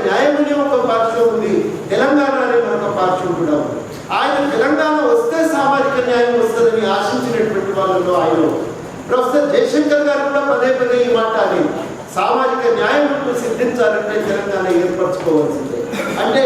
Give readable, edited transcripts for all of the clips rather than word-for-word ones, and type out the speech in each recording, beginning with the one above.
న్యాయం అనే ఒక పార్శ్వం ఉంది, తెలంగాణ అనే మరొక పార్శ్వం కూడా ఉంది. ఆయన తెలంగాణ వస్తే సామాజిక న్యాయం వస్తుందని ఆశించినటువంటి వాళ్ళలో ఆయన. ప్రొఫెసర్ జయశంకర్ గారు కూడా పదే పదే ఈ మాట అని, సామాజిక న్యాయం సిద్ధించాలంటే తెలంగాణ ఏర్పరచుకోవాల్సిందే. అంటే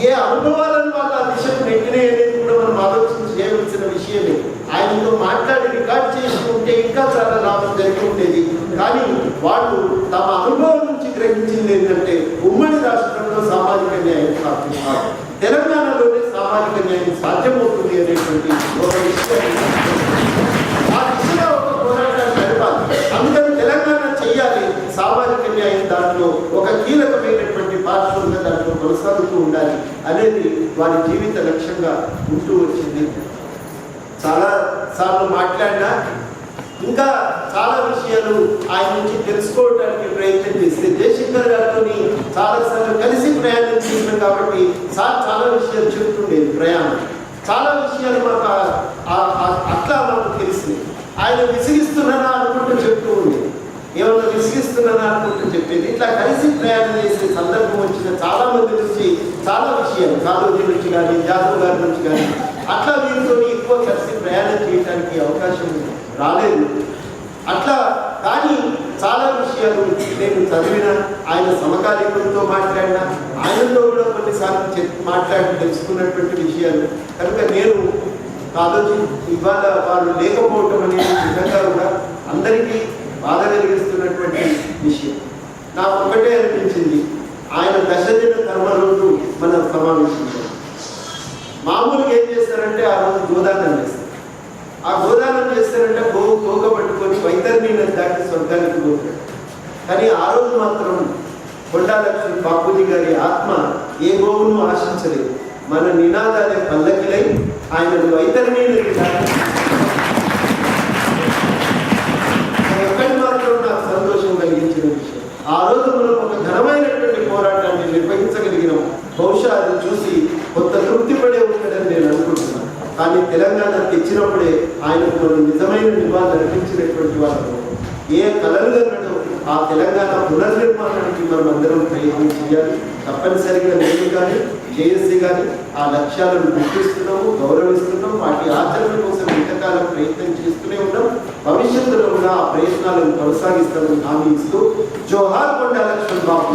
ఏ అనుభవాలను వాళ్ళ దిశకు నెట్టినాయి అనేది కూడా మనం ఆలోచన చేయవలసిన విషయమే. ఆయనతో మాట్లాడి రికార్డ్ చేసి ఉంటే ఇంకా చాలా లాభం జరిగి ఉండేది. కానీ వాళ్ళు తమ అనుభవం నుంచి గ్రహించింది ఏంటంటే ఉమ్మడి రాష్ట్రంలో సామాజిక న్యాయం సాధ్యం, తెలంగాణలోనే సామాజిక న్యాయం సాధ్యమవుతుంది అనేటువంటి ఒక విషయాన్ని ఆ దిశగా ఒక పోరాటాన్ని నడపాలి. అందుకని తెలంగాణ చెయ్యాలి, సామాజిక న్యాయం దాంట్లో ఒక కీలకమైనటువంటి పార్శ్వంగా దాంట్లో కొనసాగుతూ ఉండాలి అనేది వారి జీవిత లక్ష్యంగా ఉంటూ వచ్చింది. చాలా సార్లు మాట్లాడినా ఇంకా చాలా విషయాలు ఆయన నుంచి తెలుసుకోవడానికి ప్రయత్నం చేస్తే, జయశంకర్ గారితో చాలాసార్లు కలిసి ప్రయాణం చేసినాం కాబట్టి సార్ చాలా విషయాలు చెప్తుండేది. ప్రయాణం చాలా విషయాలు మాకు అట్లా మాకు తెలిసింది. ఆయన విసిగిస్తున్నానా అనుకుంటూ చెప్తూ ఉండేది, ఏమన్నా విసిగిస్తున్నానా అనుకుంటూ చెప్పేది. ఇట్లా కలిసి ప్రయాణం చేసే సందర్భం వచ్చిన చాలా మంది నుంచి చాలా విషయాలు, కాళోజీ నుంచి కానీ జాదవ్ గారి నుంచి కానీ అట్లా వీరితో ఎక్కువ కలిసి ప్రయాణం చేయడానికి అవకాశం రాలేదు. అట్లా కానీ చాలా విషయాలు నేను చదివిన, ఆయన సమకాలీకులతో మాట్లాడినా, ఆయనతో కూడా కొన్నిసార్లు మాట్లాడి తెలుసుకున్నటువంటి విషయాలు కనుక నేను కాళోజీ ఇవాళ వారు లేకపోవటం అనేది నిజంగా కూడా అందరికీ బాధ కలిగిస్తున్నటువంటి విషయం. నాకు ఒకటే అనిపించింది, ఆయన దశదిన కర్మ రోజు మన సమావేశంలో మామూలుగా ఏం చేస్తారంటే ఆ రోజు గోదానం చేస్తారు. ఆ గోదానం చేస్తారంటే గోగ పట్టుకొని వైతరిని దాటి స్వర్గానికి పోతాడు. కానీ ఆ రోజు మాత్రం కొండా లక్ష్మీ బాపూజీ గారి ఆత్మ ఏ గోవును ఆశించలేదు. మన నినాదాలే పల్లకిలై ఆయన వైతరిని దాటి ఎక్కడి మాత్రం నాకు సంతోషం కలిగించిన విషయం. ఆ రోజు మనం ఒక ఘనమైనటువంటి పోరాటాన్ని నిర్వహించగలిగినాం. బహుశా అది చూసి కొంత తృప్తి పడే ఉంటాడని నేను అనుకుంటున్నాను. కానీ తెలంగాణ తెచ్చినప్పుడే ఆయనకు మనం నిజమైన నివాళులు అర్పించినటువంటి వాళ్ళు ఏ కలలు కన్నడో ఆ తెలంగాణ పునర్నిర్మాణానికి మనం అందరం ప్రయత్నం చేయాలి. తప్పనిసరిగా నేను కానీ జేఎస్సీ కానీ ఆ లక్ష్యాలను గుర్తిస్తున్నాము, గౌరవిస్తున్నాం. వాటి ఆచరణ కోసం ఇంతకాలం ప్రయత్నం చేస్తూనే ఉన్నాం. భవిష్యత్తులో కూడా ఆ ప్రయత్నాలను కొనసాగిస్తామని హామీ ఇస్తూ జోహార్ కొండా లక్ష్మణ్ బాబు.